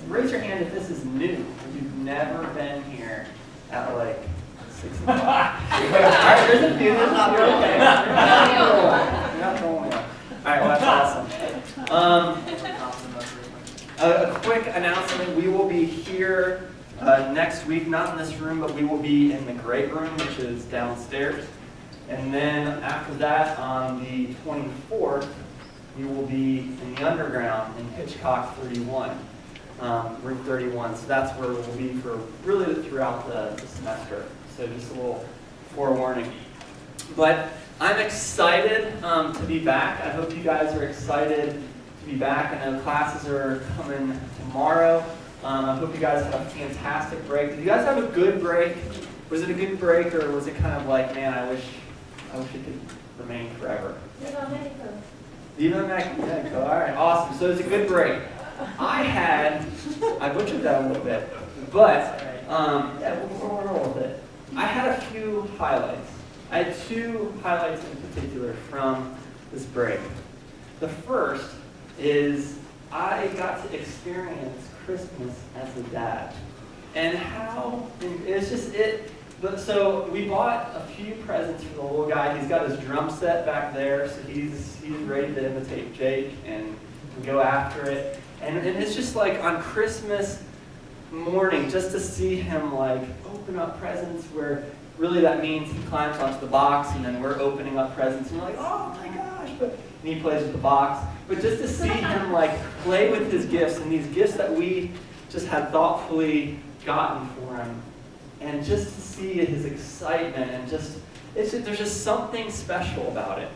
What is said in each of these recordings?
Raise your hand if this is new, if you've never been here at like 6 o'clock. Alright, there's a few. You're okay. You're not the only one. Alright, well, that's awesome. A quick announcement. We will be here next week, not in this room, but we will be in the great room, which is downstairs. And then after that, on the 24th, we will be in the underground in Hitchcock 31. Room 31, so that's where we'll be for really throughout the semester. So just a little forewarning. But I'm excited to be back. I hope you guys are excited to be back. I know classes are coming tomorrow. I hope you guys had a fantastic break. Did you guys have a good break? Was it a good break, or was it kind of like, man, I wish it could remain forever? Even in Mexico. All right, awesome. So it's a good break. I butchered that a little bit, but yeah, we'll roll with it. I had a few highlights. I had 2 highlights in particular from this break. The first is I got to experience Christmas as a dad, and how it's just it. But so we bought a few presents for the little guy. He's got his drum set back there, so he's ready to imitate Jake and go after it. And it's just like on Christmas morning, just to see him like open up presents, where really that means he climbs onto the box and then we're opening up presents and we're like, oh my gosh, and he plays with the box. But just to see him like play with his gifts, and these gifts that we just had thoughtfully gotten for him, and just to see his excitement, and there's just something special about it.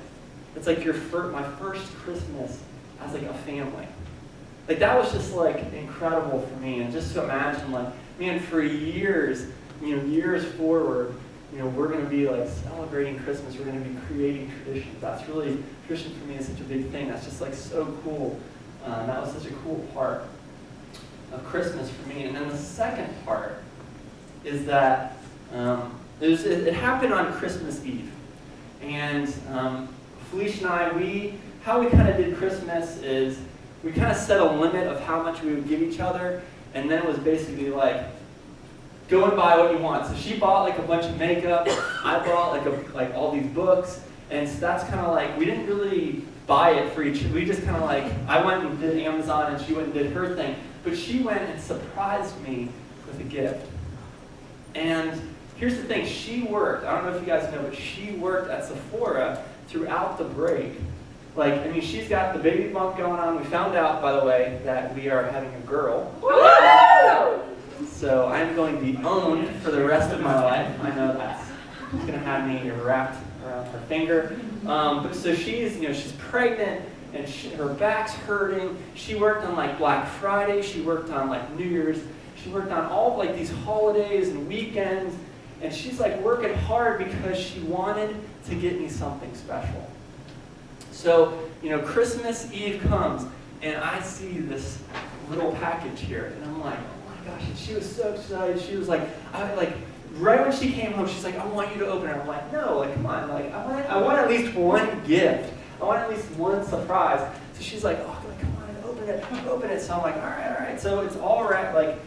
It's like my first Christmas as like a family. Like that was just like incredible for me, and just to imagine like, man, for years, years forward, we're going to be like celebrating Christmas. We're going to be creating traditions. That's really, tradition for me is such a big thing. That's just like so cool. That was such a cool part of Christmas for me. And then the second part is that it happened on Christmas Eve, and Felicia and I, how we kind of did Christmas is, we kind of set a limit of how much we would give each other, and then it was basically like, go and buy what you want. So she bought like a bunch of makeup, I bought like all these books, and so that's kind of like, we didn't really buy it for each, we just kind of like, I went and did Amazon and she went and did her thing, but she went and surprised me with a gift. And here's the thing, she worked, I don't know if you guys know, but she worked at Sephora throughout the break. She's got the baby bump going on. We found out, by the way, that we are having a girl. So I'm going to be owned for the rest of my life. I know that's going to have me wrapped around her finger. But so she's pregnant, and her back's hurting. She worked on like Black Friday. She worked on like New Year's. She worked on all of like these holidays and weekends. And she's like working hard because she wanted to get me something special. So, Christmas Eve comes, and I see this little package here, and I'm like, oh my gosh, and she was so excited. She was like, right when she came home, she's like, I want you to open it. I'm like, no, like, come on, like, I want at least one gift. I want at least one surprise. So she's like, oh, come on, open it. So I'm like, all right. So it's all right,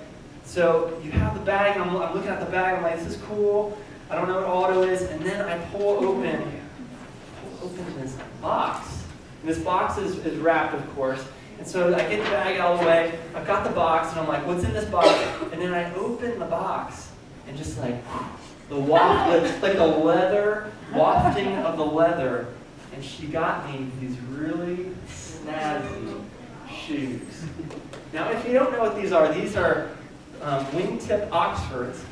so you have the bag, and I'm looking at the bag, I'm like, this is cool. I don't know what auto is, and then I pull open this box. And this box is wrapped, of course. And so I get the bag out of the way. I've got the box, and I'm like, what's in this box? And then I open the box, and just like the leather, wafting of the leather. And she got me these really snazzy shoes. Now, if you don't know what these are wingtip Oxfords,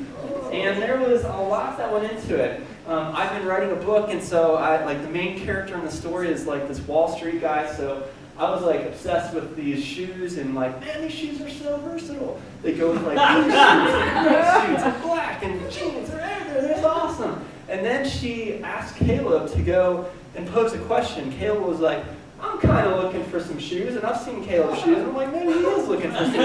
and there was a lot that went into it. I've been writing a book, and so the main character in the story is like this Wall Street guy, so I was like obsessed with these shoes, and like, man, these shoes are so versatile. They go with like blue suits and red suits and black and jeans, they're awesome. And then she asked Caleb to go and pose a question. Caleb was like, I'm kind of looking for some shoes, and I've seen Caleb's shoes, and I'm like, maybe he is looking for some shoes.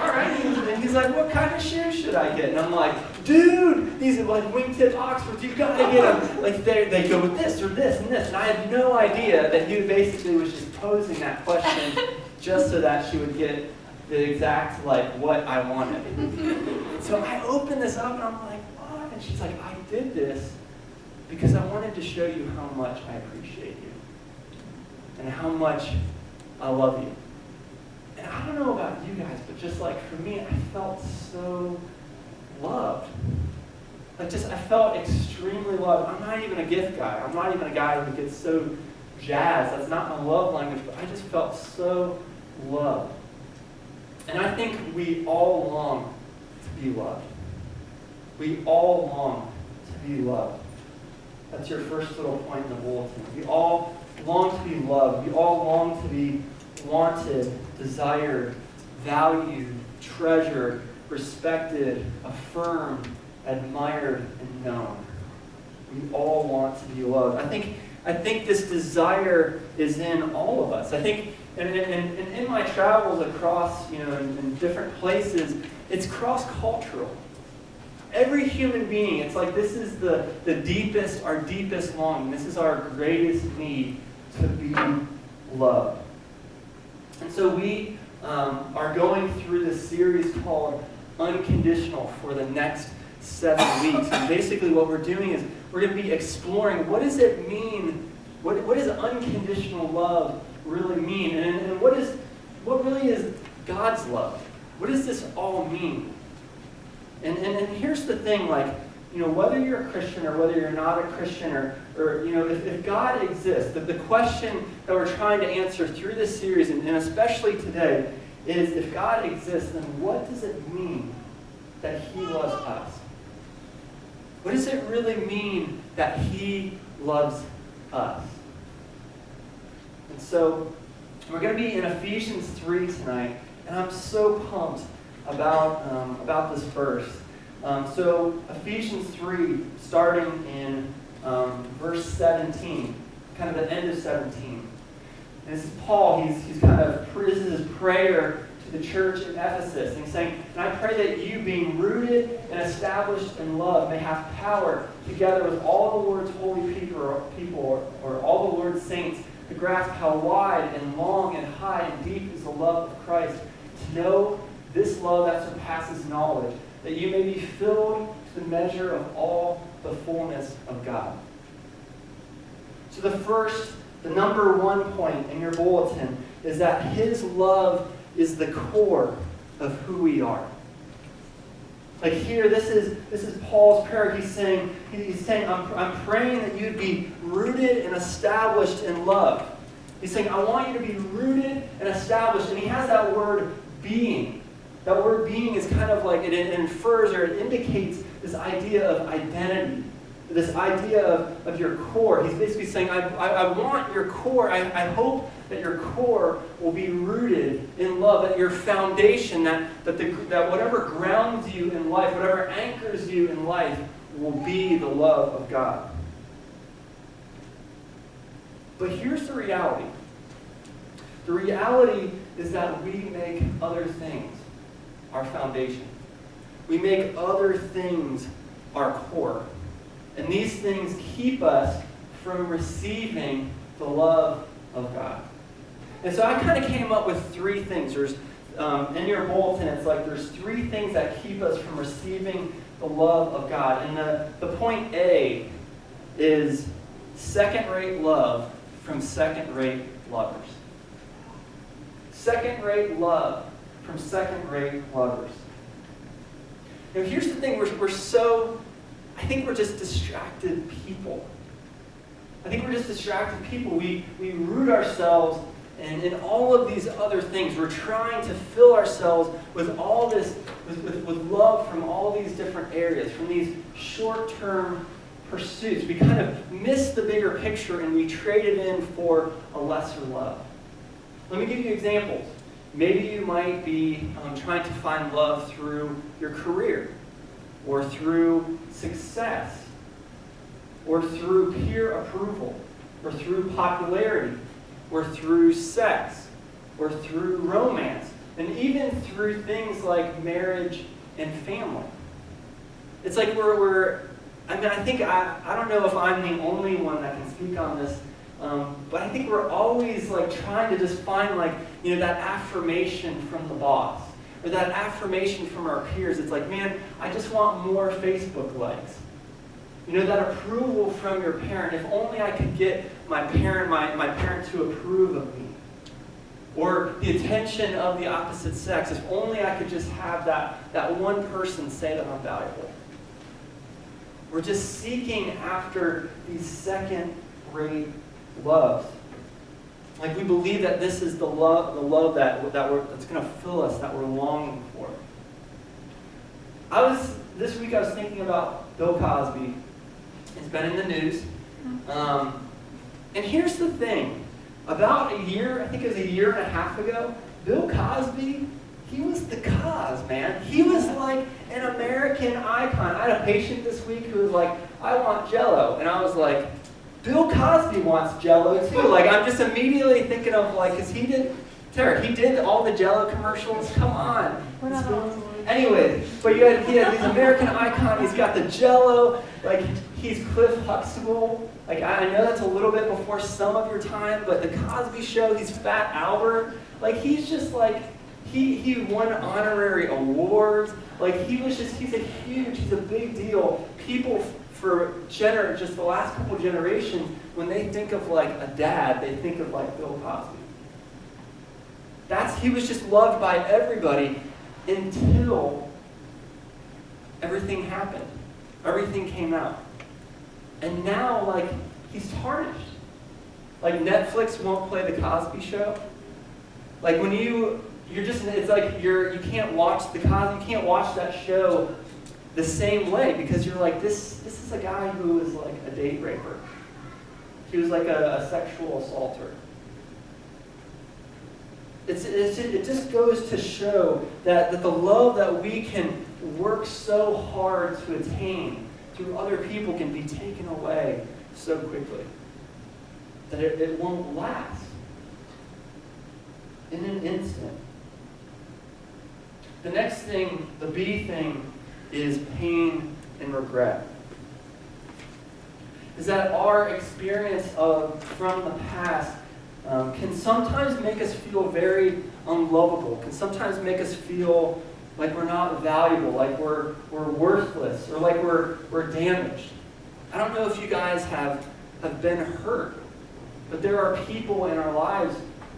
All right, and he's like, what kind of shoes should I get? And I'm like, dude, these are like wingtip Oxfords, you gotta get them. Like they go with this or this and this. And I had no idea that he basically was just posing that question just so that she would get the exact, what I wanted. So I opened this up and I'm like, what? And she's like, I did this because I wanted to show you how much I appreciate you and how much I love you. And I don't know about you guys, but just for me, I felt so loved. I felt extremely loved. I'm not even a gift guy. I'm not even a guy who gets so jazzed. That's not my love language, but I just felt so loved. And I think we all long to be loved. We all long to be loved. That's your first little point in the bulletin. We all long to be loved. We all long to be wanted, desired, valued, treasured, respected, affirmed, admired, and known. We all want to be loved. I think this desire is in all of us. I think, and in my travels across, in different places, it's cross-cultural. Every human being, it's like this is our deepest longing. This is our greatest need to be loved. And so we are going through this series called Unconditional for the next 7 weeks. And basically what we're doing is we're going to be exploring what does it mean, what does unconditional love really mean? And what really is God's love? What does this all mean? And here's the thing, whether you're a Christian or whether you're not a Christian or if God exists, the question that we're trying to answer through this series, and especially today, is if God exists, then what does it mean that He loves us? What does it really mean that He loves us? And so, we're going to be in Ephesians 3 tonight, and I'm so pumped about this verse. So Ephesians 3, starting in verse 17, kind of the end of 17. And this is Paul. This is his prayer to the church in Ephesus. And he's saying, and I pray that you, being rooted and established in love, may have power, together with all the Lord's holy people or all the Lord's saints, to grasp how wide and long and high and deep is the love of Christ, to know this love that surpasses knowledge, that you may be filled to the measure of all the fullness of God. So the number one point in your bulletin is that His love is the core of who we are. Here, this is Paul's prayer. He's saying, I'm praying that you'd be rooted and established in love. He's saying, I want you to be rooted and established. And he has that word being. That word being is kind of it infers or it indicates this idea of identity, this idea of your core. He's basically saying, I want your core, I hope that your core will be rooted in love, that your foundation, that whatever grounds you in life, whatever anchors you in life will be the love of God. But here's the reality. The reality is that we make other things our foundation. We make other things our core. And these things keep us from receiving the love of God. And so I kind of came up with 3 things. There's in your bulletin, it's there's 3 things that keep us from receiving the love of God. And the point A is second-rate love from second-rate lovers. Second-rate love from second-rate lovers. Now, here's the thing. I think we're just distracted people. We root ourselves in all of these other things. We're trying to fill ourselves with all this, with love from all these different areas, from these short-term pursuits. We kind of miss the bigger picture and we trade it in for a lesser love. Let me give you examples. Maybe you might be trying to find love through your career, or through success, or through peer approval, or through popularity, or through sex, or through romance, and even through things like marriage and family. It's I don't know if I'm the only one that can speak on this But I think we're always like trying to just find like, that affirmation from the boss or that affirmation from our peers. It's like, man, I just want more Facebook likes. That approval from your parent. If only I could get my parent to approve of me. Or the attention of the opposite sex. If only I could just have that one person say that I'm valuable. We're just seeking after these second-rate loves. Like we believe that this is the love that's going to fill us, that we're longing for. This week I was thinking about Bill Cosby. It's been in the news. And here's the thing. About a year, I think it was a year and a half ago, Bill Cosby, he was the cause, man. He was like an American icon. I had a patient this week who was like, I want Jell-O. And I was like, Bill Cosby wants Jell-O too. Like, I'm just immediately thinking of like, because he did all the Jell-O commercials. Come on. Anyways, but he had these American icon. He's got the Jell-O. Like, he's Cliff Huxtable. Like, I know that's a little bit before some of your time, but the Cosby Show, he's Fat Albert. Like, he's just like, he won honorary awards. Like, he's a big deal. People for just the last couple generations, when they think of like a dad, they think of like Bill Cosby. He was just loved by everybody until everything happened. Everything came out. And now, like, he's tarnished. Like, Netflix won't play the Cosby Show. Like, when it's like you can't watch you can't watch that show the same way because you're like, this is a guy who was like a date raper. He was like a sexual assaulter. It just goes to show that the love that we can work so hard to attain through other people can be taken away so quickly. That it won't last. In an instant. The next thing, the B thing, is pain and regret. Is that our experience from the past can sometimes make us feel very unlovable, can sometimes make us feel like we're not valuable, like we're worthless, or like we're damaged. I don't know if you guys have been hurt, but there are people in our lives,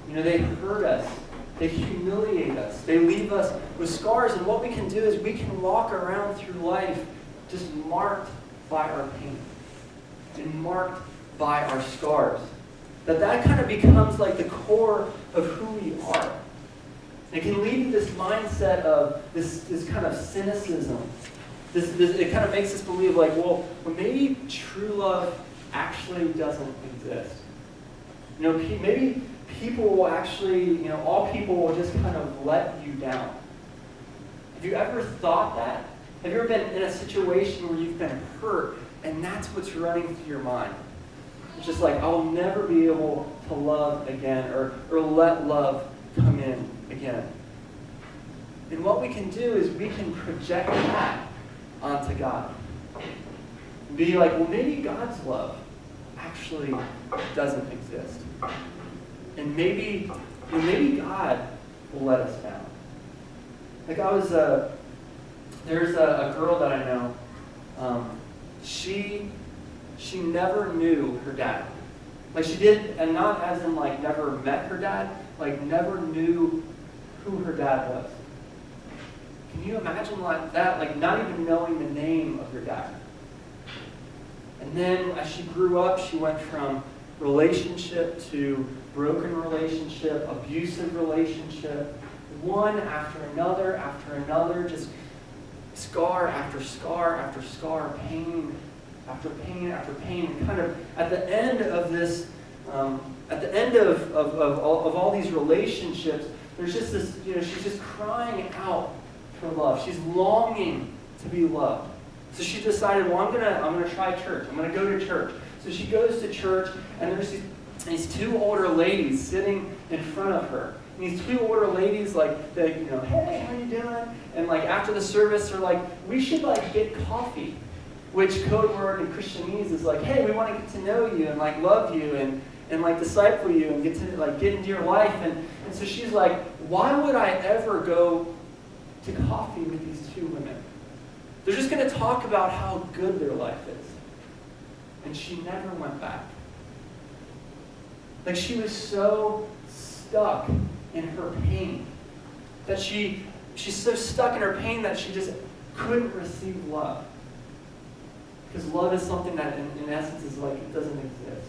they hurt us, they humiliate us, they leave us with scars, and what we can do is we can walk around through life just marked by our pain and marked by our scars. That kind of becomes like the core of who we are. It can lead to this mindset of this kind of cynicism. It kind of makes us believe like, well, maybe true love actually doesn't exist. Maybe people will actually, all people will just kind of let you down. Have you ever thought that? Have you ever been in a situation where you've been hurt and that's what's running through your mind? It's just like, I'll never be able to love again or let love come in again. And what we can do is we can project that onto God. Be like, well, maybe God's love actually doesn't exist. And maybe God will let us down. Like there's a girl that I know, she never knew her dad. Like she did, and not as in like never met her dad, like never knew who her dad was. Can you imagine like that? Like not even knowing the name of your dad. And then as she grew up, she went from relationship to broken relationship, abusive relationship, one after another, just scar after scar after scar, pain after pain after pain. And kind of at the end of this, at the end of all these relationships, there's just this, she's just crying out for love. She's longing to be loved. So she decided, well, I'm gonna try church. I'm gonna go to church. So she goes to church, and there's these two older ladies sitting in front of her. And these two older ladies, like, they, hey, how you doing? And like after the service, they're like, we should like get coffee, which code word in Christianese is like, hey, we want to get to know you and like love you. And and like disciple you and get to like get into your life. And so she's like, why would I ever go to coffee with these two women? They're just going to talk about how good their life is. And she never went back. Like she was so stuck in her pain that she's so stuck in her pain that she just couldn't receive love. Because love is something that in essence is like it doesn't exist.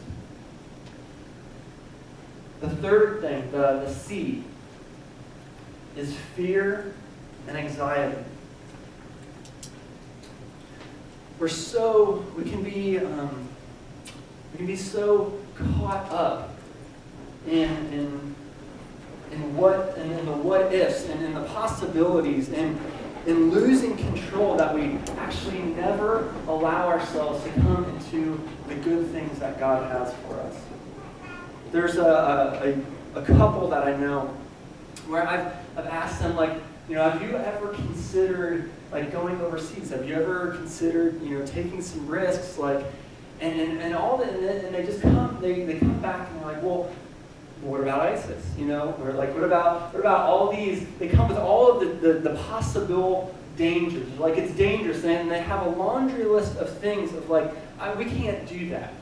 The third thing, the C, is fear and anxiety. We can be so caught up in the what ifs and in the possibilities and in losing control that we actually never allow ourselves to come into the good things that God has for us. There's a couple that I know where I've asked them, like, have you ever considered like going overseas? Have you ever considered taking some risks, like, and all that? And they just come back and they're like, well, what about ISIS? Or like, what about all these? They come with all of the possible dangers. Like, it's dangerous, and they have a laundry list of things of like, we can't do that.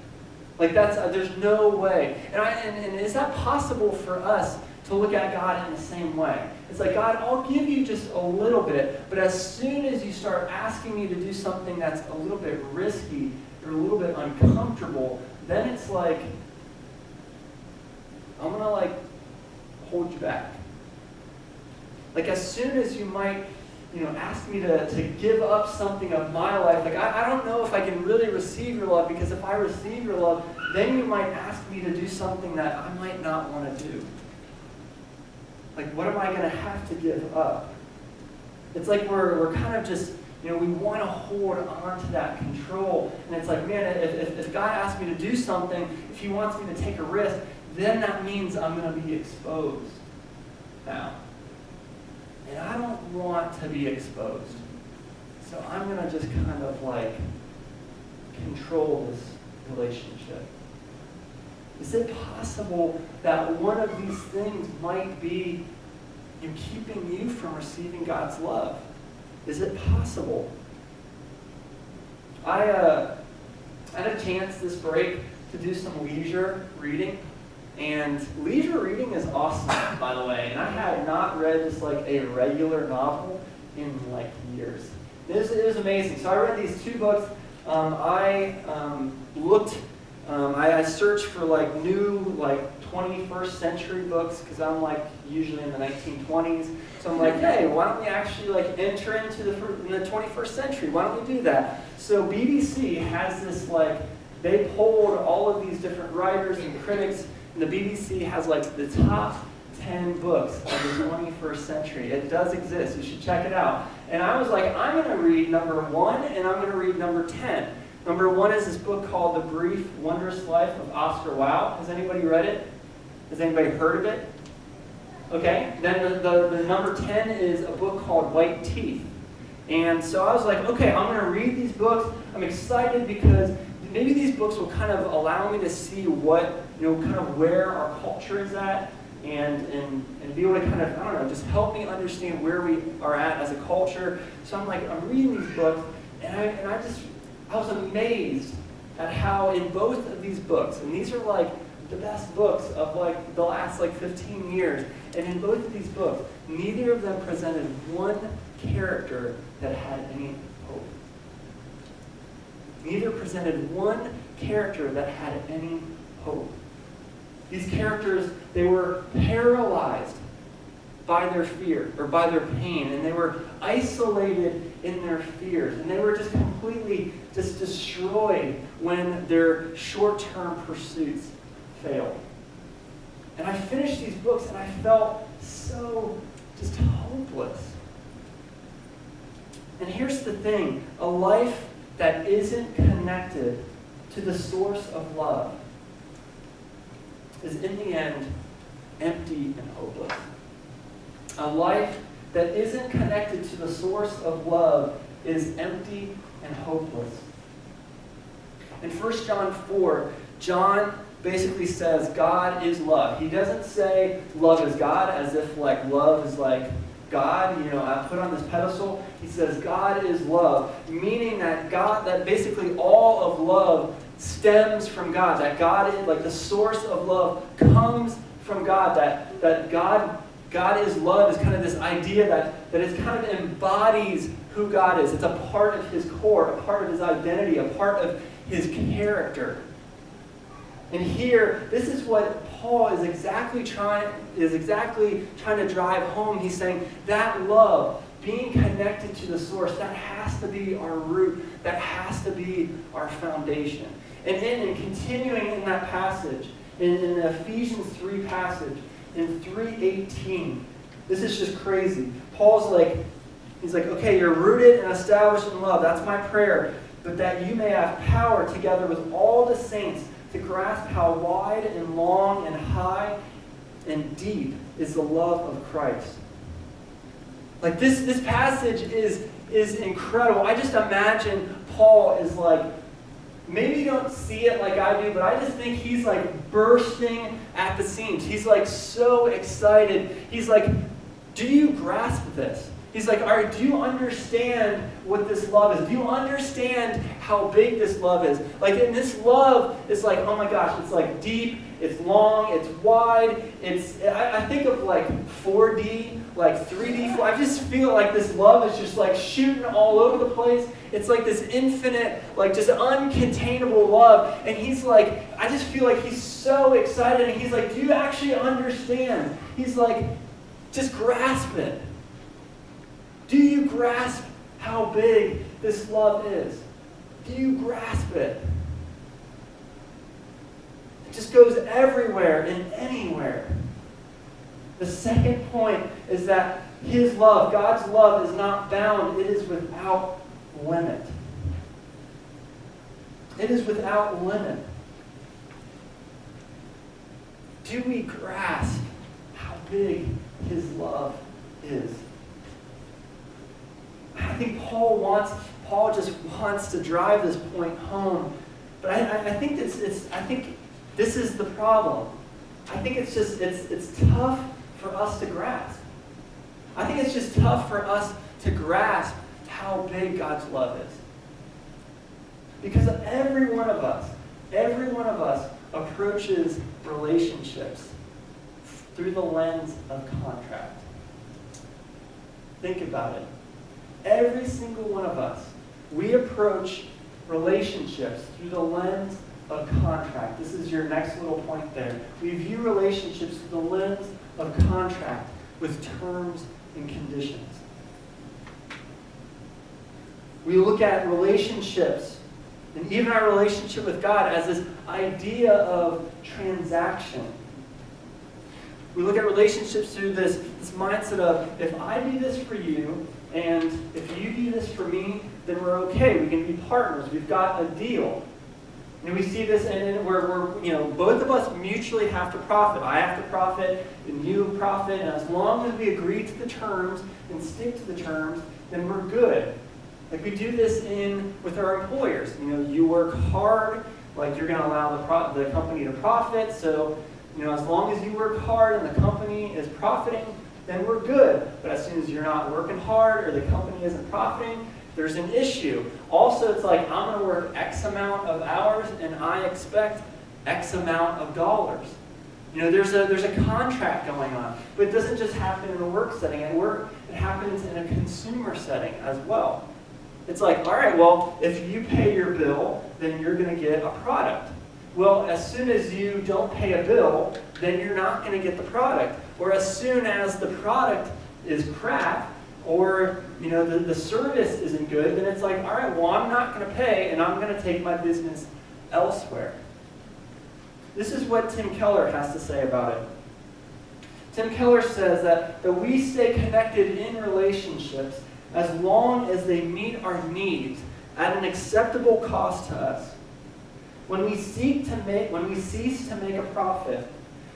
Like, there's no way. And is that possible for us to look at God in the same way? It's like, God, I'll give you just a little bit, but as soon as you start asking me to do something that's a little bit risky or a little bit uncomfortable, then it's like, I'm going to like hold you back. Like, as soon as you might, ask me to give up something of my life, like I don't know if I can really receive your love, because if I receive your love, then you might ask me to do something that I might not want to do. Like, what am I going to have to give up? It's like we're kind of just, we want to hold on to that control. And it's like, man, if God asks me to do something, if he wants me to take a risk, then that means I'm going to be exposed now. And I don't want to be exposed. So I'm going to just kind of like control this relationship. Is it possible that one of these things might be keeping you from receiving God's love? Is it possible? I had a chance this break to do some leisure reading. And leisure reading is awesome, by the way. And I had not read just like a regular novel in like years. It was amazing. So I read these two books. I searched for like new like 21st century books, because I'm like usually in the 1920s. So I'm like, hey, why don't we actually like enter into the 21st century? Why don't we do that? So BBC has this like, they polled all of these different writers and critics. And the BBC has like the top 10 books of the 21st century. It does exist. You should check it out. And I was like, I'm going to read number 1 and I'm going to read number 10. Number 1 is this book called The Brief, Wondrous Life of Oscar Wilde. Has anybody read it? Has anybody heard of it? Okay. Then the number 10 is a book called White Teeth. And so I was like, okay, I'm going to read these books. I'm excited because maybe these books will kind of allow me to see what, kind of where our culture is at, and be able to kind of, I don't know, just help me understand where we are at as a culture. So I'm like, I'm reading these books, and I was amazed at how in both of these books, and these are like the best books of like the last like 15 years, and in both of these books, neither of them presented one character that had any hope. Neither presented one character that had any hope. These characters, they were paralyzed by their fear or by their pain, and they were isolated in their fears, and they were just completely just destroyed when their short-term pursuits failed. And I finished these books and I felt so just hopeless. And here's the thing, a life that isn't connected to the source of love is in the end empty and hopeless. A life that isn't connected to the source of love is empty and hopeless. In 1 John 4, John basically says God is love. He doesn't say love is God as if like love is like God, I put on this pedestal. He says God is love, meaning that that basically all of love stems from God. That God is like the source of love comes from God. That God is love is kind of this idea that it kind of embodies who God is. It's a part of his core, a part of his identity, a part of his character. And here, this is what Paul is exactly trying to drive home. He's saying that love, being connected to the source, that has to be our root. That has to be our foundation. And continuing in that passage, in the Ephesians 3 passage, in 3:18, this is just crazy. He's like, okay, you're rooted and established in love. That's my prayer. But that you may have power together with all the saints to grasp how wide and long and high and deep is the love of Christ. Like this passage is incredible. I just imagine Paul is like, maybe you don't see it like I do, but I just think he's like bursting at the seams. He's like so excited. He's like, do you grasp this? He's like, all right, do you understand what this love is? Do you understand how big this love is? Like, and this love is like, oh my gosh, it's like deep, it's long, it's wide. I think of like 4D, like 3D. I just feel like this love is just like shooting all over the place. It's like this infinite, like just uncontainable love. And he's like, I just feel like he's so excited. And he's like, do you actually understand? He's like, just grasp it. Do you grasp how big this love is? Do you grasp it? It just goes everywhere and anywhere. The second point is that his love, God's love, is not bound. It is without limit. It is without limit. Do we grasp how big his love is? I think Paul just wants to drive this point home, but I think this is the problem. I think it's tough for us to grasp. I think it's just tough for us to grasp how big God's love is, because every one of us approaches relationships through the lens of contract. Think about it. Every single one of us, we approach relationships through the lens of contract. This is your next little point there. We view relationships through the lens of contract with terms and conditions. We look at relationships, and even our relationship with God, as this idea of transaction. We look at relationships through this mindset of, if I do this for you, and if you do this for me, then we're okay. We can be partners. We've got a deal. And we see this, and we're both of us mutually have to profit. I have to profit, and you profit. And as long as we agree to the terms and stick to the terms, then we're good. Like we do this with our employers. You work hard, like you're going to allow the company to profit. So, as long as you work hard and the company is profiting, then we're good. But as soon as you're not working hard or the company isn't profiting, there's an issue. Also, it's like, I'm going to work X amount of hours and I expect X amount of dollars. There's a contract going on. But it doesn't just happen in a work setting. At work, it happens in a consumer setting as well. It's like, all right, well, if you pay your bill, then you're going to get a product. Well, as soon as you don't pay a bill, then you're not going to get the product. Or as soon as the product is crap, or the service isn't good, then it's like, all right, well, I'm not going to pay, and I'm going to take my business elsewhere. This is what Tim Keller has to say about it. Tim Keller says that we stay connected in relationships as long as they meet our needs at an acceptable cost to us. When we cease to make a profit,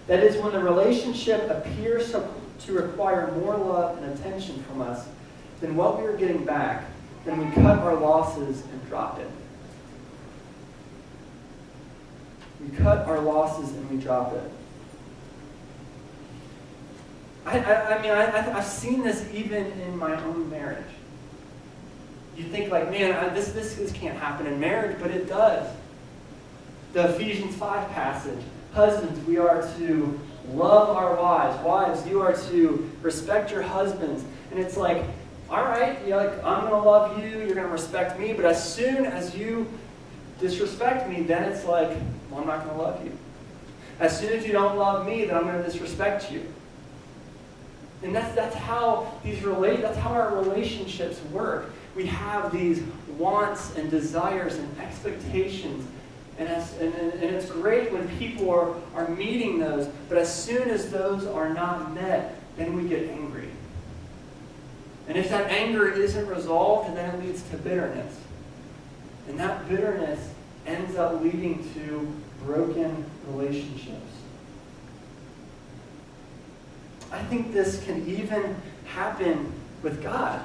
that is when the relationship appears to require more love and attention from us than what we are getting back, then we cut our losses and drop it. We cut our losses and we drop it. I've seen this even in my own marriage. You think like, man, this can't happen in marriage, but it does. The Ephesians 5 passage. Husbands, we are to love our wives. Wives, you are to respect your husbands. And it's like, all right, I'm going to love you, you're going to respect me, but as soon as you disrespect me, then it's like, well, I'm not going to love you. As soon as you don't love me, then I'm going to disrespect you. And that's how our relationships work. We have these wants and desires and expectations. And it's great when people are meeting those, but as soon as those are not met, then we get angry. And if that anger isn't resolved, then it leads to bitterness. And that bitterness ends up leading to broken relationships. I think this can even happen with God.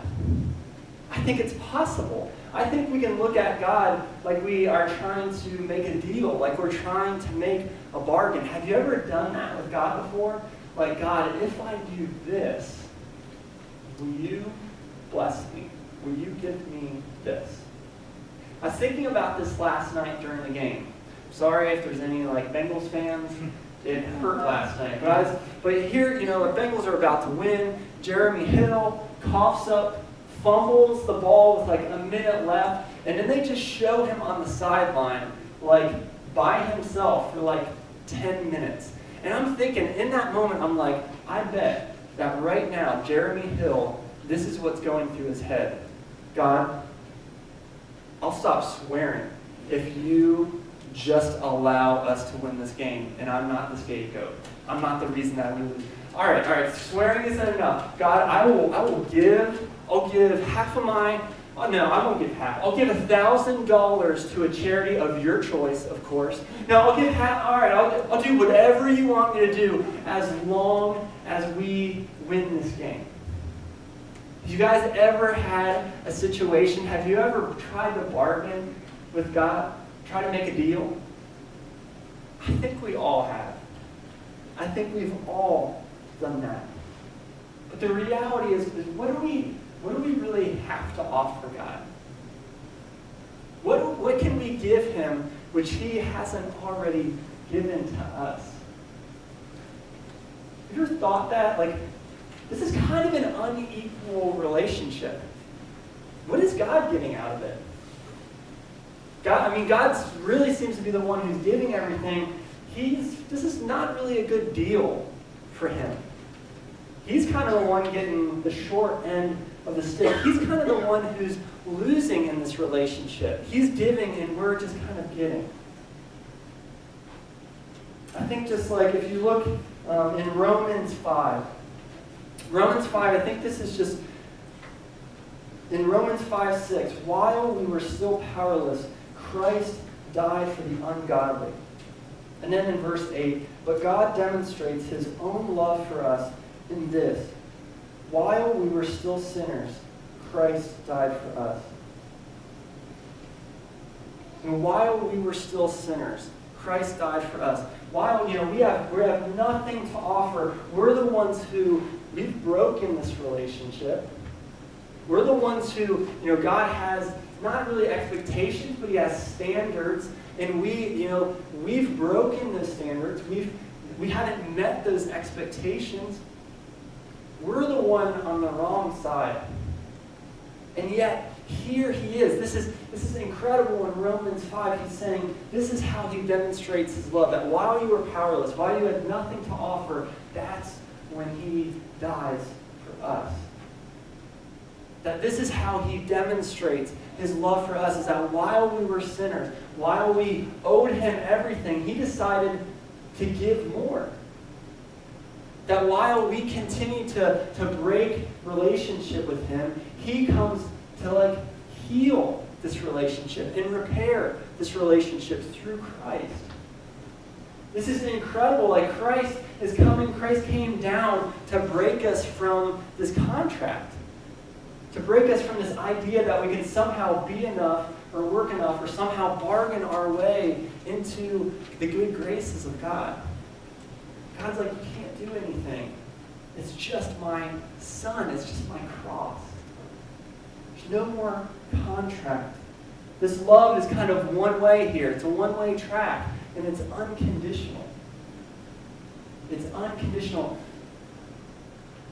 I think it's possible. I think we can look at God like we are trying to make a deal, like we're trying to make a bargain. Have you ever done that with God before? Like, God, if I do this, will you bless me? Will you give me this? I was thinking about this last night during the game. Sorry if there's any Bengals fans. It hurt last night. But here, the Bengals are about to win. Jeremy Hill coughs up, fumbles the ball with a minute left, and then they just show him on the sideline, by himself for 10 minutes. And I'm thinking, in that moment, I'm like, I bet that right now, Jeremy Hill, this is what's going through his head. God, I'll stop swearing if you just allow us to win this game, and I'm not the scapegoat. I'm not the reason that we lose. All right, swearing isn't enough. God, I'll give half of my, oh no, I won't give half. I'll give $1,000 to a charity of your choice, of course. No, I'll give half, all right, I'll do whatever you want me to do as long as we win this game. Have you guys ever had a situation, have you ever tried to bargain with God? Try to make a deal? I think we all have. I think we've all done that. But the reality is what do we really have to offer God? What can we give him which he hasn't already given to us? Have you ever thought that? This is kind of an unequal relationship. What is God getting out of it? God really seems to be the one who's giving everything. This is not really a good deal for him. He's kind of the one getting the short end of the stick. He's kind of the one who's losing in this relationship. He's giving and we're just kind of getting. I think just if you look in Romans 5. Romans 5, I think this is just, in Romans 5:6, while we were still powerless, Christ died for the ungodly. And then in verse 8, but God demonstrates his own love for us in this. While we were still sinners, Christ died for us. And while we were still sinners, Christ died for us. While we have nothing to offer, we're the ones who, we've broken this relationship. We're the ones who, God has not really expectations, but he has standards. And we've broken those standards. We haven't met those expectations. We're the one on the wrong side. And yet, here he is. This is incredible in Romans 5. He's saying this is how he demonstrates his love. That while you were powerless, while you had nothing to offer, that's when he dies for us. That this is how he demonstrates his love for us, is that while we were sinners, while we owed him everything, he decided to give more. That while we continue to break relationship with him, he comes to heal this relationship and repair this relationship through Christ. This is incredible. Christ is coming. Christ came down to break us from this contract. To break us from this idea that we can somehow be enough or work enough or somehow bargain our way into the good graces of God. God's like, you can't do anything. It's just my son. It's just my cross. There's no more contract. This love is kind of one way here. It's a one-way track, and it's unconditional. It's unconditional.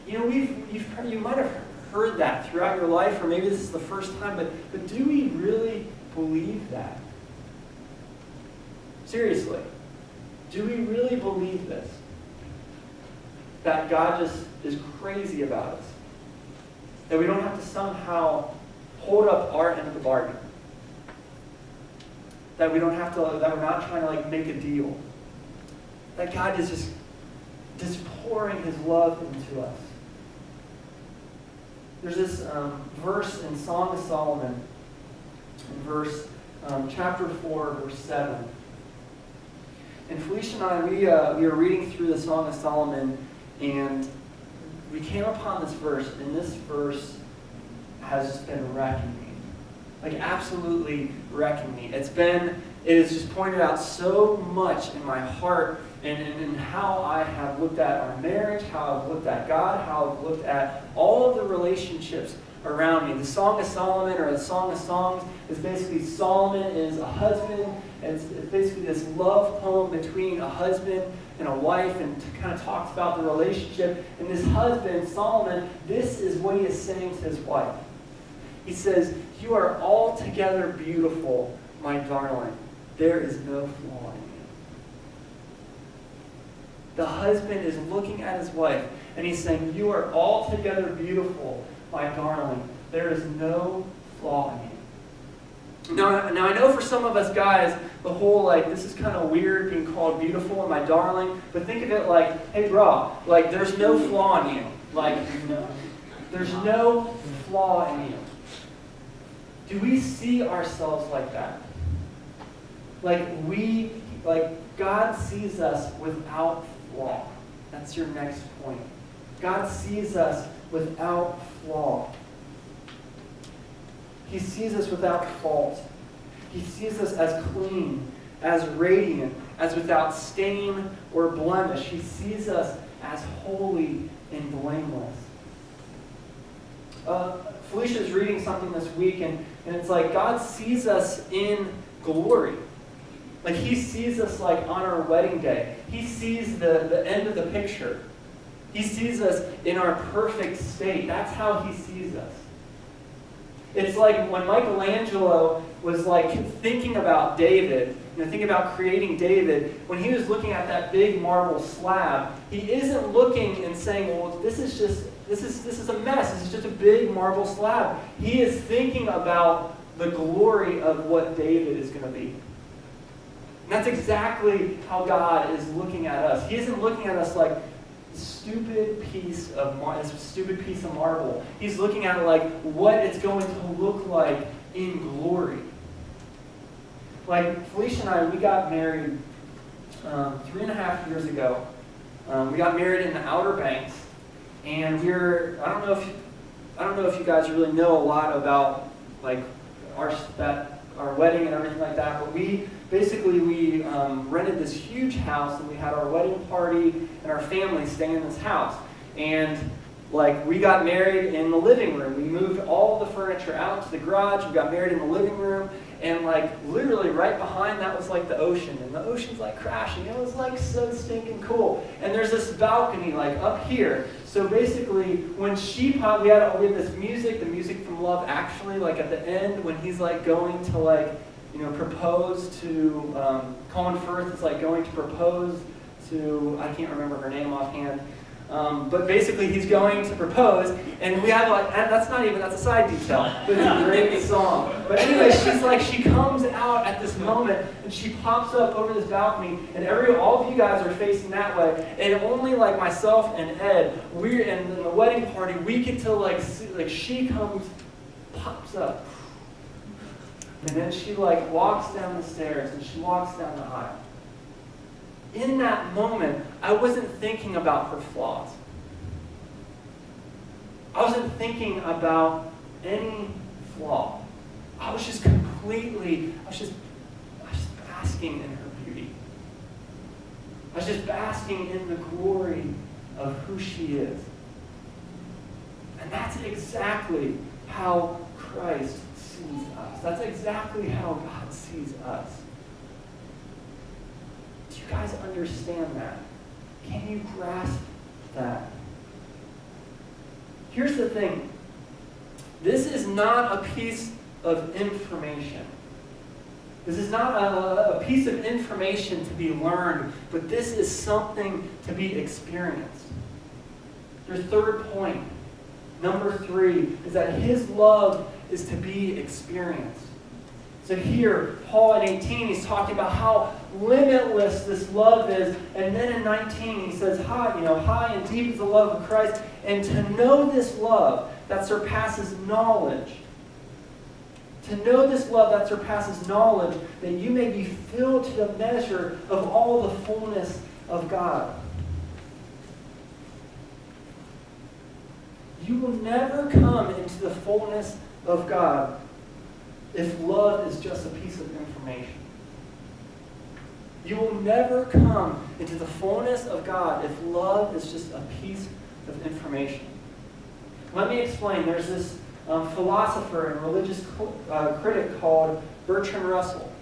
You know, you might have heard that throughout your life, or maybe this is the first time, but do we really believe that? Seriously, do we really believe this? That God just is crazy about us? That we don't have to somehow hold up our end of the bargain? That we don't have to, that we're not trying to like make a deal? That God is just pouring his love into us? There's this verse in Song of Solomon, in chapter 4, verse 7. And Felicia and I, we were reading through the Song of Solomon, and we came upon this verse, and this verse has just been wrecking me. Like, absolutely wrecking me. It has just pointed out so much in my heart and how I have looked at our marriage, how I've looked at God, how I've looked at all of the relationships around me. The Song of Solomon, or the Song of Songs, is basically Solomon is a husband. It's basically this love poem between a husband and a wife, and kind of talks about the relationship. And this husband, Solomon, this is what he is saying to his wife. He says, "You are altogether beautiful, my darling. There is no flaw in you." The husband is looking at his wife, and he's saying, "You are altogether beautiful, my darling. There is no flaw in you." Now I know for some of us guys, the whole, like, this is kind of weird being called beautiful and my darling, but think of it like, hey, bro, like, there's no flaw in you. Like, there's no flaw in you. Do we see ourselves like that? Like, God sees us without flaw. That's your next point. God sees us without flaw. He sees us without fault. He sees us as clean, as radiant, as without stain or blemish. He sees us as holy and blameless. Felicia's reading something this week, and it's like God sees us in glory. Like, he sees us like on our wedding day. He sees the end of the picture. He sees us in our perfect state. That's how he sees us. It's like when Michelangelo was like thinking about David, thinking about creating David, when he was looking at that big marble slab, he isn't looking and saying, well, this is a mess. This is just a big marble slab. He is thinking about the glory of what David is going to be. And that's exactly how God is looking at us. He isn't looking at us like a stupid piece of marble. He's looking at it like what it's going to look like in glory. Like Felicia and I, we got married 3.5 years ago. We got married in the Outer Banks, and I don't know if you guys really know a lot about like our wedding and everything like that, but we rented this huge house, and we had our wedding party and our family staying in this house. And like, we got married in the living room. We moved all the furniture out to the garage. We got married in the living room, and like literally right behind that was like the ocean, and the ocean's like crashing. It was like so stinking cool. And there's this balcony like up here. So basically, when we had this music, the music from Love Actually, like at the end when he's like going to like, propose to Colin Firth is like going to propose to, I can't remember her name offhand. But basically he's going to propose, and we have like, that's a side detail, but it's a great song. But anyway, she comes out at this moment, and she pops up over this balcony, and all of you guys are facing that way, and only like myself and Ed, in the wedding party, we get to like see, like she pops up. And then she like walks down the stairs, and she walks down the aisle. In that moment, I wasn't thinking about her flaws. I wasn't thinking about any flaw. I was just basking in her beauty. I was just basking in the glory of who she is. And that's exactly how Christ sees us. That's exactly how God sees us. Do you guys understand that? Can you grasp that? Here's the thing. This is not a piece of information. This is not a piece of information to be learned, but this is something to be experienced. Your third point, number 3, is that his love is to be experienced. So here, Paul in 18, he's talking about how limitless this love is. And then in 19, he says, high and deep is the love of Christ. And to know this love that surpasses knowledge. To know this love that surpasses knowledge, that you may be filled to the measure of all the fullness of God. You will never come into the fullness of God if love is just a piece of information. You will never come into the fullness of God if love is just a piece of information. Let me explain. There's this philosopher and religious critic called Bertrand Russell.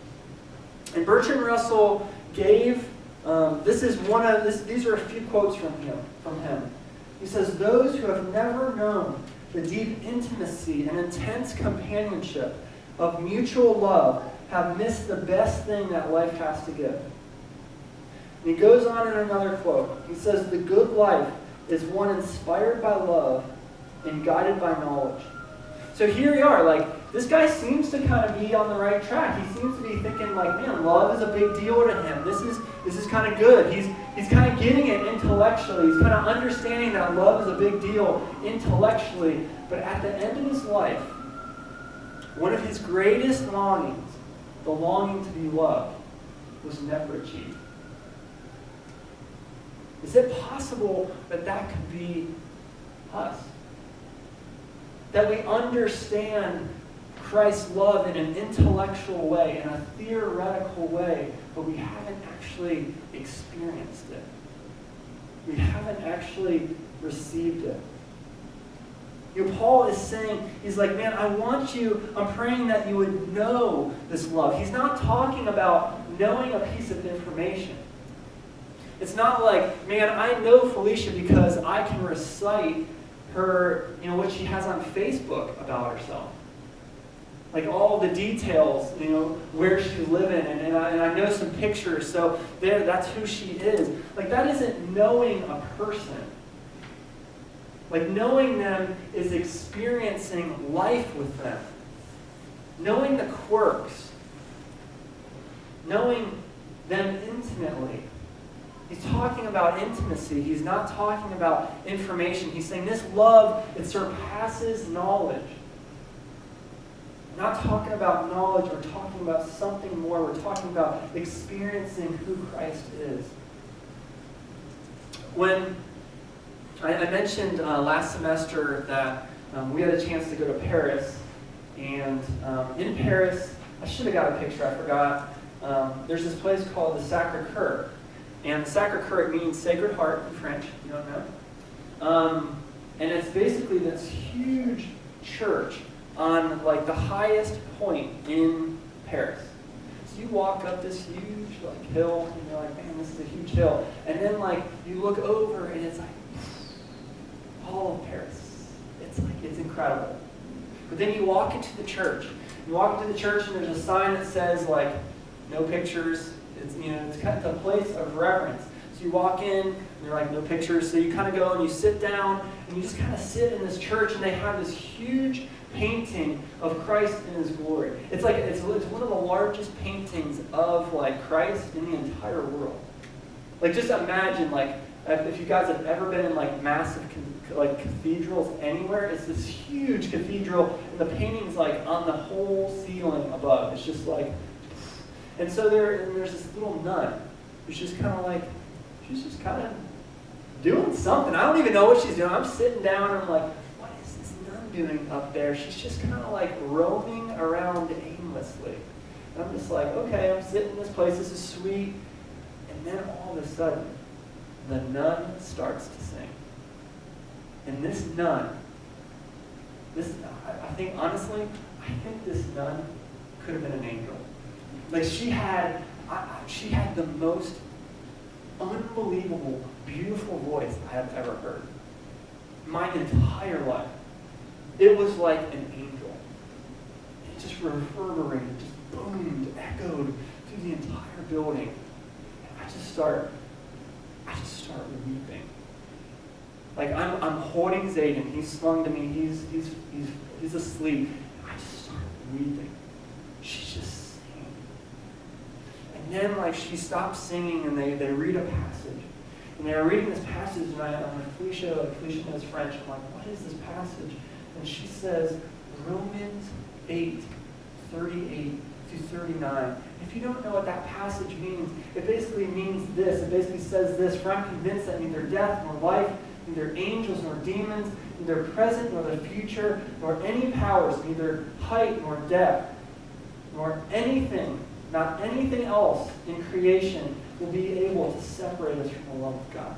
And Bertrand Russell gave, these are a few quotes from him. He says, "Those who have never known the deep intimacy and intense companionship of mutual love have missed the best thing that life has to give." And he goes on in another quote. He says, "The good life is one inspired by love and guided by knowledge." So here we are, this guy seems to kind of be on the right track. He seems to be thinking man, love is a big deal to him. This is kind of good. He's kind of getting it intellectually. He's kind of understanding that love is a big deal intellectually. But at the end of his life, one of his greatest longings, the longing to be loved, was never achieved. Is it possible that that could be us? That we understand Christ's love in an intellectual way, in a theoretical way, but we haven't actually experienced it. We haven't actually received it. Paul is saying, he's like, I'm praying that you would know this love. He's not talking about knowing a piece of information. It's not like, I know Felicia because I can recite her, what she has on Facebook about herself. All the details, where she's living, and I know some pictures, so that's who she is. That isn't knowing a person. Knowing them is experiencing life with them. Knowing the quirks. Knowing them intimately. He's talking about intimacy. He's not talking about information. He's saying this love, it surpasses knowledge. We're not talking about knowledge. We're talking about something more. We're talking about experiencing who Christ is. When I mentioned last semester that we had a chance to go to Paris, and in Paris, I should have got a picture, I forgot. There's this place called the Sacré-Cœur, and the Sacré-Cœur means Sacred Heart in French, you don't know. And it's basically this huge church on the highest point in Paris. So you walk up this huge hill, and you're like, man, this is a huge hill. And then you look over, and it's all of Paris. It's incredible. But then you walk into the church. You walk into the church, and there's a sign that says no pictures. It's kind of a place of reverence. So you walk in, and they're no pictures. So you kind of go and you sit down, and you just kind of sit in this church, and they have this huge painting of Christ in His glory. It's one of the largest paintings of Christ in the entire world. Just imagine if you guys have ever been in massive cathedrals anywhere, it's this huge cathedral, and the painting's on the whole ceiling above. It's just and so there's this little nun who's just kind of she's just kind of doing something. I don't even know what she's doing. I'm sitting down and I'm what is this nun doing up there? She's just kind of like roaming around aimlessly. And I'm just like, okay, I'm sitting in this place, this is sweet. And then all of a sudden, the nun starts to sing. And this nun, I think, honestly, I think this nun could have been an angel. Like she had the most unbelievable, beautiful voice I have ever heard. My entire life. It was like an angel. It just reverberated, just boomed, echoed through the entire building. And I just start weeping. Like I'm holding Zayden. He's slung to me. He's asleep. I just start weeping. She's just singing. And then like she stops singing and they read a passage. And they were reading this passage, and I'm like, Felicia knows French. I'm like, what is this passage? And she says, Romans 8, 38 through 39. If you don't know what that passage means, it basically means this. It basically says this, for I'm convinced that neither death nor life, neither angels nor demons, neither present nor the future, nor any powers, neither height nor depth, nor anything, not anything else in creation will be able to separate us from the love of God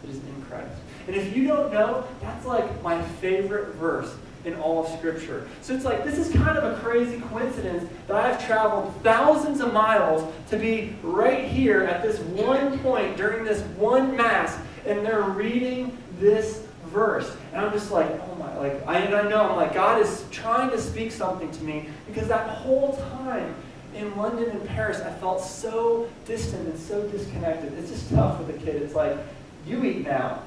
that is in Christ. And if you don't know, that's like my favorite verse in all of Scripture. So it's like, this is kind of a crazy coincidence that I've traveled thousands of miles to be right here at this one point during this one Mass, and they're reading this verse. And I'm just like, oh my, like, I know, I'm like, God is trying to speak something to me, because that whole time in London and Paris, I felt so distant and so disconnected. It's just tough with a kid. It's like, you eat now,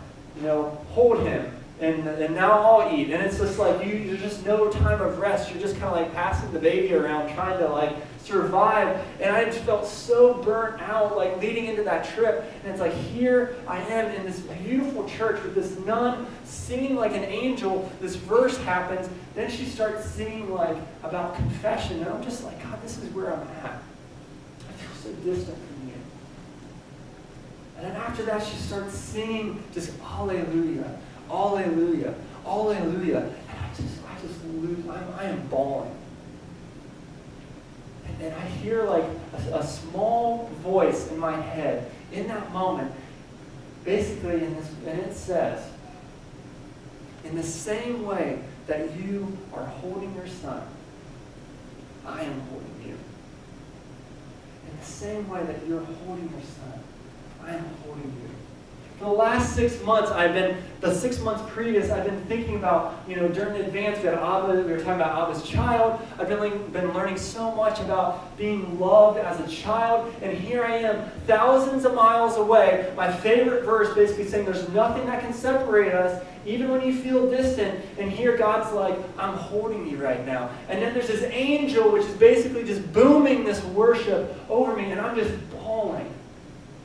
hold him, and now I'll eat. And it's just like, there's just no time of rest. You're just kind of like passing the baby around, trying to like survive. And I just felt so burnt out, like leading into that trip. And it's like, here I am in this beautiful church with this nun singing like an angel. This verse happens. Then she starts singing like about confession. And I'm just like, God, this is where I'm at. I feel so distant from you. And then after that, she starts singing just Alleluia, Alleluia, Alleluia. And I just lose, I am bawling. And I hear like a small voice in my head in that moment, basically and it says, in the same way that you are holding your son, I am holding you. In the same way that you're holding your son, I am holding you. For the last 6 months, the 6 months previous, I've been thinking about, during the advance, we were talking about Abba's child. I've been learning so much about being loved as a child. And here I am, thousands of miles away. My favorite verse basically saying there's nothing that can separate us, even when you feel distant. And here God's like, I'm holding you right now. And then there's this angel, which is basically just booming this worship over me. And I'm just bawling.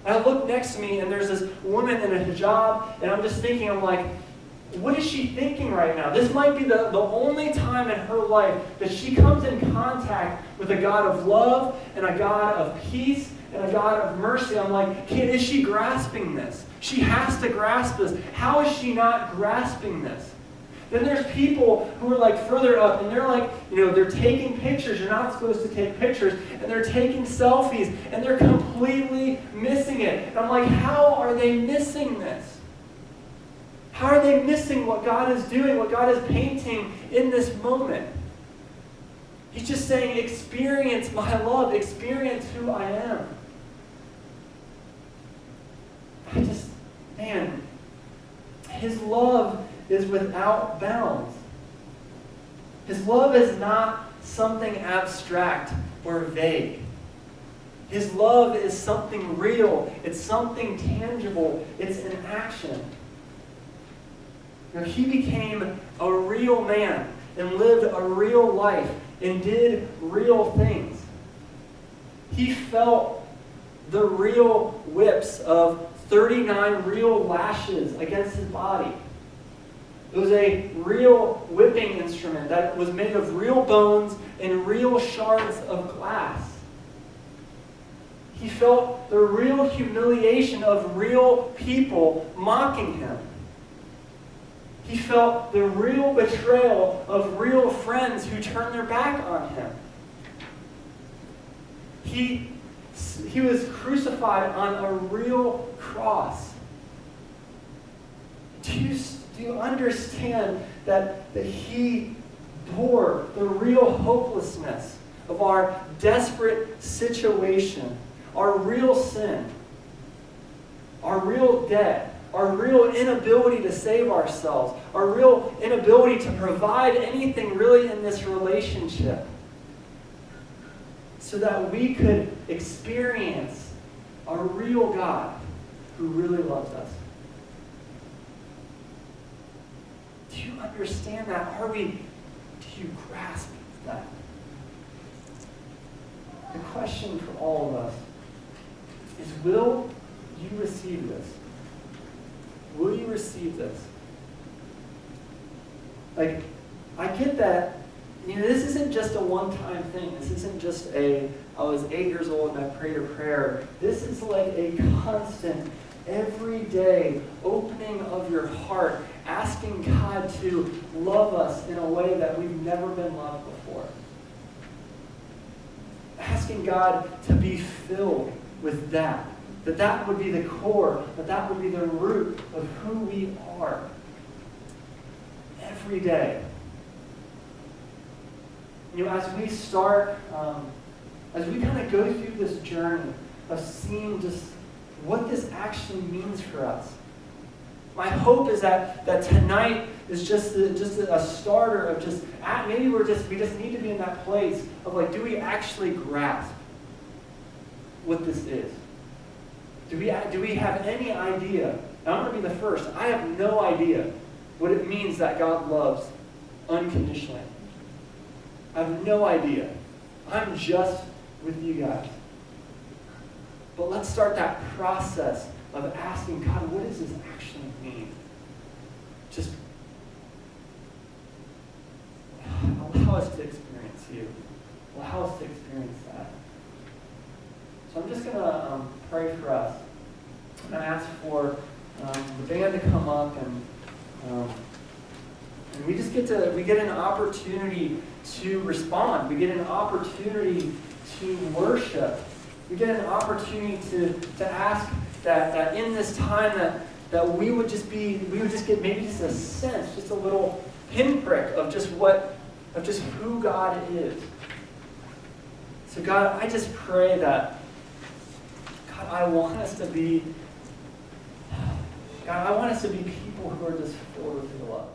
And I look next to me, and there's this woman in a hijab, and I'm just thinking, I'm like, what is she thinking right now? This might be the only time in her life that she comes in contact with a God of love, and a God of peace, and a God of mercy. I'm like, is she grasping this? She has to grasp this. How is she not grasping this? Then there's people who are like further up, and they're like, they're taking pictures. You're not supposed to take pictures. And they're taking selfies, and they're completely missing it. And I'm like, how are they missing this? How are they missing what God is doing, what God is painting in this moment? He's just saying, experience my love, experience who I am. His love is without bounds. His love is not something abstract or vague. His love is something real. It's something tangible. It's an action. He became a real man and lived a real life and did real things. He felt the real whips of 39 real lashes against his body. It was a real whipping instrument that was made of real bones and real shards of glass. He felt the real humiliation of real people mocking him. He felt the real betrayal of real friends who turned their back on him. He was crucified on a real cross. Do you understand that he bore the real hopelessness of our desperate situation, our real sin, our real debt, our real inability to save ourselves, our real inability to provide anything really in this relationship, so that we could experience a real God who really loves us? Do you understand that? Do you grasp that? The question for all of us is, will you receive this? Will you receive this? Like, I get that, this isn't just a one-time thing. This isn't just I was 8 years old and I prayed a prayer. This is like a constant, everyday opening of your heart, asking God to love us in a way that we've never been loved before. Asking God to be filled with that would be the core, that would be the root of who we are every day. As we start, as we kind of go through this journey of seeing just what this actually means for us, my hope is that tonight is just a starter of maybe we just need to be in that place of like, do we actually grasp what this is? Do we have any idea? I'm going to be the first. I have no idea what it means that God loves unconditionally. I have no idea. I'm just with you guys. But let's start that process of asking God, what does this actually mean? Just allow us to experience you. Allow us to experience that. So I'm just going to pray for us. I'm going to ask for the band to come up, and we just get an opportunity to respond. We get an opportunity to worship. We get an opportunity to ask that in this time that we would just get maybe just a sense, just a little pinprick of just who God is. So God, I just pray that, God, I want us to be people who are just filled with your love.